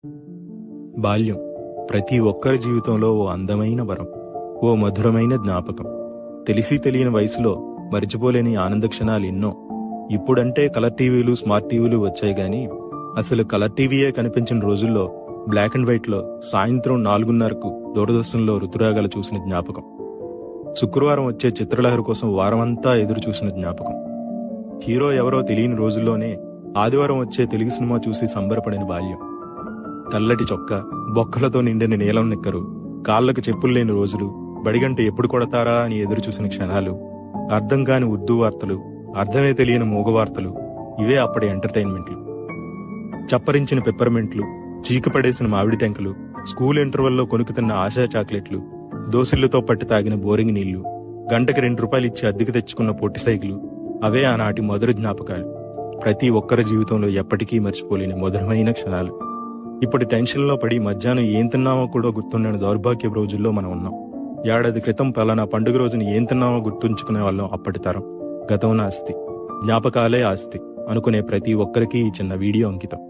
బాల్యం ప్రతి ఒక్కరి జీవితంలో ఓ అందమైన వరం, ఓ మధురమైన జ్ఞాపకం. తెలిసి తెలియని వయసులో మరిచిపోలేని ఆనంద క్షణాలు ఎన్నో. ఇప్పుడంటే కలర్ టీవీలు, స్మార్ట్ టీవీలు వచ్చాయి గాని అసలు కలర్ టీవీయే కనిపించిన రోజుల్లో బ్లాక్ అండ్ వైట్ లో సాయంత్రం 4:30కు దూరదర్శన్లో ఋతురాగాలు చూసిన జ్ఞాపకం. శుక్రవారం వచ్చే చిత్రలహరి కోసం వారమంతా ఎదురు చూసిన జ్ఞాపకం. హీరో ఎవరో తెలియని రోజుల్లోనే ఆదివారం వచ్చే తెలుగు సినిమా చూసి సంబరపడిన బాల్యం. తెల్లటి చొక్కా, బొక్కలతో నిండిన నీలం నిక్కరు, కాళ్లకు చెప్పులు లేని రోజులు, బడిగంట ఎప్పుడు కొడతారా అని ఎదురు చూసిన క్షణాలు, అర్థం కాని ఉర్దూ వార్తలు, అర్థమే తెలియని మూగవార్తలు, ఇవే అప్పటి ఎంటర్టైన్మెంట్లు. చప్పరించిన పెప్పర్మెంట్లు, చీకపడేసిన మామిడి టెంకలు, స్కూల్ ఇంటర్వెల్లో కొనుక్కుతున్న ఆశా చాక్లెట్లు, దోసిళ్లతో పట్టి తాగిన బోరింగ్ నీళ్లు, గంటకి ₹2 ఇచ్చి అద్దెకు తెచ్చుకున్న పొట్టి సైకిలు, అవే ఆనాటి మధుర జ్ఞాపకాలు. ప్రతి ఒక్కరి జీవితంలో ఎప్పటికీ మర్చిపోలేని మధురమైన క్షణాలు. ఇప్పటి టెన్షన్లో పడి మధ్యాహ్నం ఏం తిన్నామో కూడా గుర్తుండని దౌర్భాగ్య రోజుల్లో మనం ఉన్నాం. ఏడాది క్రితం పలానా పండుగ రోజున ఏం తిన్నామో గుర్తుంచుకునే వాళ్ళం అప్పటి తరం. గతం ఆస్తి, జ్ఞాపకాలే ఆస్తి అనుకునే ప్రతి ఒక్కరికి ఈ చిన్న వీడియో అంకితం.